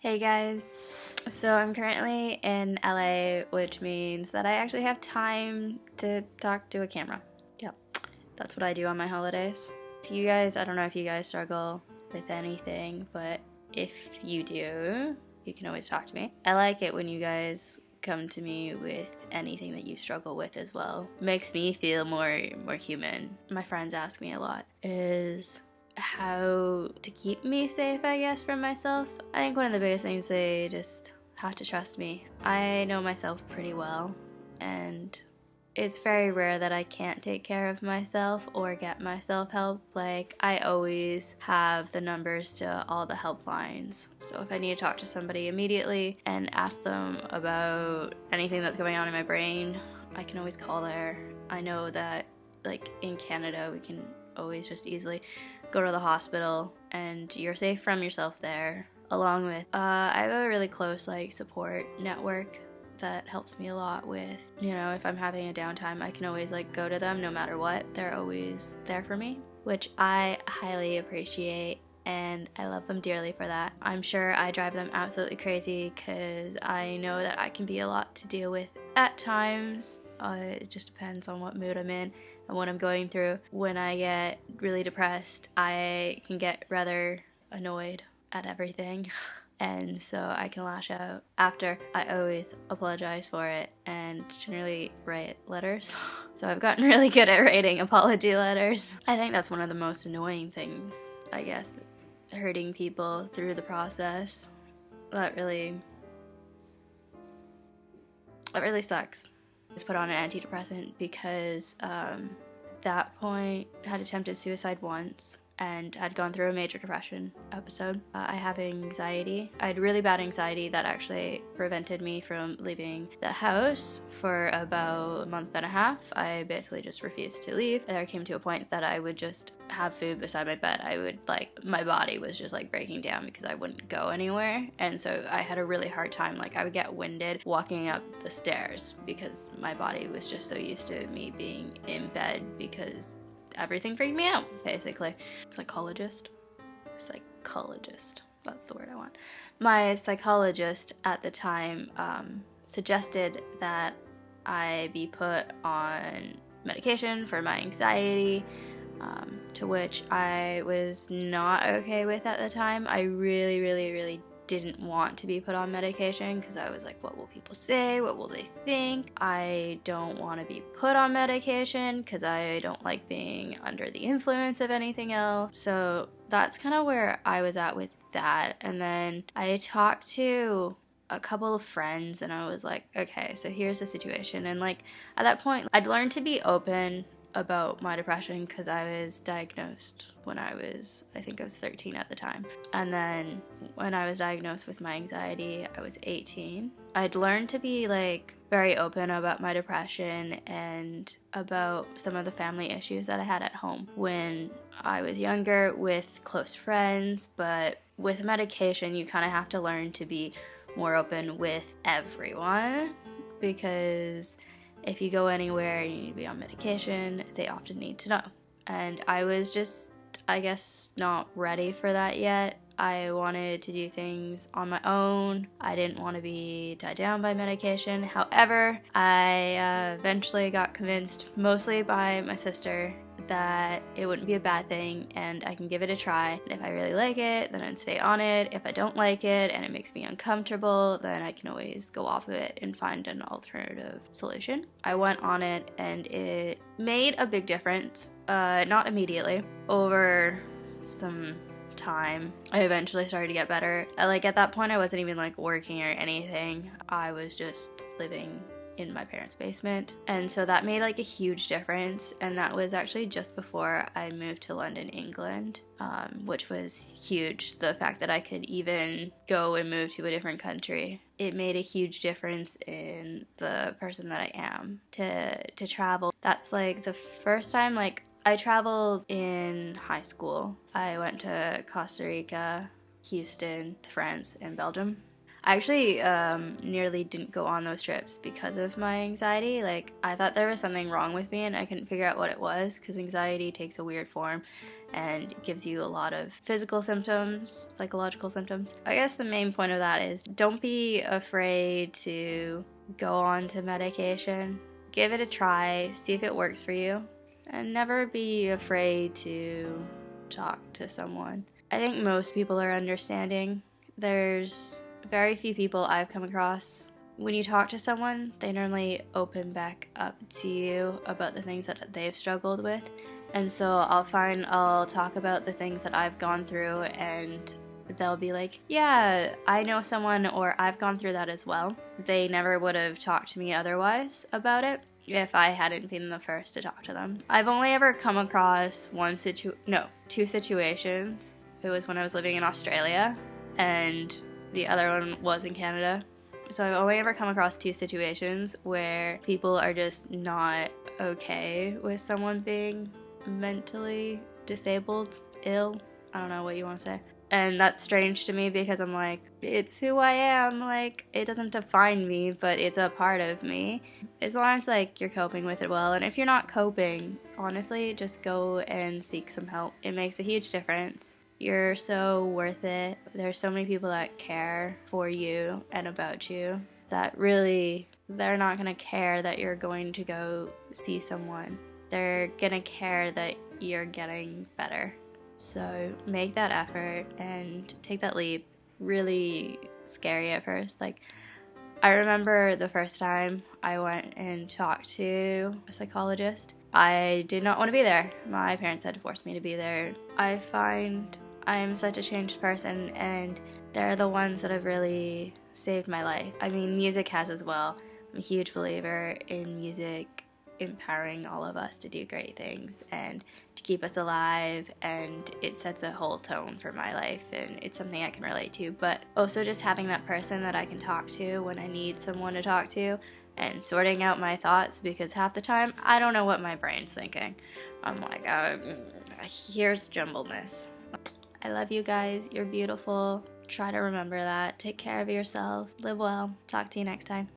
Hey guys, so I'm currently in LA, which means that I actually have time to talk to a camera. Yep, that's what I do on my holidays. If you guys, I don't know if you guys struggle with anything, but if you do, you can always talk to me. I like it when you guys come to me with anything that you struggle with as well. Makes me feel more human. My friends ask me a lot is how to keep me safe, I guess, from myself. I think one of the biggest things, they just have to trust me. I know myself pretty well, and it's very rare that I can't take care of myself or get myself help. Like, I always have the numbers to all the helplines. So if I need to talk to somebody immediately and ask them about anything that's going on in my brain, I can always call there. I know that, like, in Canada, we can always just easily go to the hospital and you're safe from yourself there. Along with, I have a really close, like, support network that helps me a lot with, if I'm having a downtime, I can always, like, go to them no matter what. They're always there for me, which I highly appreciate, and I love them dearly for that. I'm sure I drive them absolutely crazy because I know that I can be a lot to deal with at times. It just depends on what mood I'm in and what I'm going through. When I get really depressed, I can get rather annoyed at everything. And so I can lash out. After, I always apologize for it and generally write letters. So I've gotten really good at writing apology letters. I think that's one of the most annoying things, I guess, hurting people through the process. That really sucks. I was put on an antidepressant because that point had attempted suicide once and I'd gone through a major depression episode. I have anxiety. I had really bad anxiety that actually prevented me from leaving the house for about a month and a half. I basically just refused to leave. There came to a point that I would just have food beside my bed. My body was just like breaking down because I wouldn't go anywhere. And so I had a really hard time. I would get winded walking up the stairs because my body was just so used to me being in bed because everything freaked me out, basically. Psychologist, that's the word I want. My psychologist at the time suggested that I be put on medication for my anxiety, to which I was not okay with at the time. I really didn't want to be put on medication because I was like, what will people say? What will they think? I don't want to be put on medication because I don't like being under the influence of anything else. So that's kind of where I was at with that. And then I talked to a couple of friends and I was like, okay, so here's the situation. And at that point, I'd learned to be open about my depression because I was diagnosed when I was 13 at the time. And then when I was diagnosed with my anxiety, I was 18. I'd learned to be very open about my depression and about some of the family issues that I had at home when I was younger with close friends. But with medication, you kind of have to learn to be more open with everyone because if you go anywhere and you need to be on medication, they often need to know. And I was just, I guess, not ready for that yet. I wanted to do things on my own. I didn't want to be tied down by medication. However, I eventually got convinced, mostly by my sister, that it wouldn't be a bad thing and I can give it a try. And if I really like it, then I'd stay on it. If I don't like it and it makes me uncomfortable, then I can always go off of it and find an alternative solution. I went on it and it made a big difference. Not immediately. Over some time, I eventually started to get better. At that point, I wasn't even working or anything. I was just living in my parents' basement, and so that made a huge difference. And that was actually just before I moved to London, England, which was huge. The fact that I could even go and move to a different country, it made a huge difference in the person that I am. To travel, that's the first time I traveled in high school. I went to Costa Rica, Houston, France, and Belgium. I actually nearly didn't go on those trips because of my anxiety. Like, I thought there was something wrong with me and I couldn't figure out what it was, because anxiety takes a weird form and gives you a lot of physical symptoms, psychological symptoms. I guess the main point of that is don't be afraid to go on to medication. Give it a try, see if it works for you, and never be afraid to talk to someone. I think most people are understanding. There's very few people I've come across. When you talk to someone, they normally open back up to you about the things that they've struggled with. And so I'll talk about the things that I've gone through, and they'll be like, yeah, I know someone, or I've gone through that as well. They never would have talked to me otherwise about it if I hadn't been the first to talk to them. I've only ever come across two situations. It was when I was living in Australia, and the other one was in Canada. So I've only ever come across two situations where people are just not okay with someone being mentally disabled, ill, I don't know what you want to say. And that's strange to me because I'm like, it's who I am. Like, it doesn't define me, but it's a part of me. As long as, like, you're coping with it well. And if you're not coping, honestly, just go and seek some help. It makes a huge difference. You're so worth it. There's so many people that care for you and about you that really, they're not going to care that you're going to go see someone. They're going to care that you're getting better. So make that effort and take that leap. Really scary at first. Like, I remember the first time I went and talked to a psychologist. I did not want to be there. My parents had to force me to be there. I find I am such a changed person, and they're the ones that have really saved my life. I mean, music has as well. I'm a huge believer in music empowering all of us to do great things and to keep us alive, and it sets a whole tone for my life, and it's something I can relate to. But also just having that person that I can talk to when I need someone to talk to, and sorting out my thoughts, because half the time I don't know what my brain's thinking. I'm like, here's jumbledness. I love you guys. You're beautiful. Try to remember that. Take care of yourselves. Live well. Talk to you next time.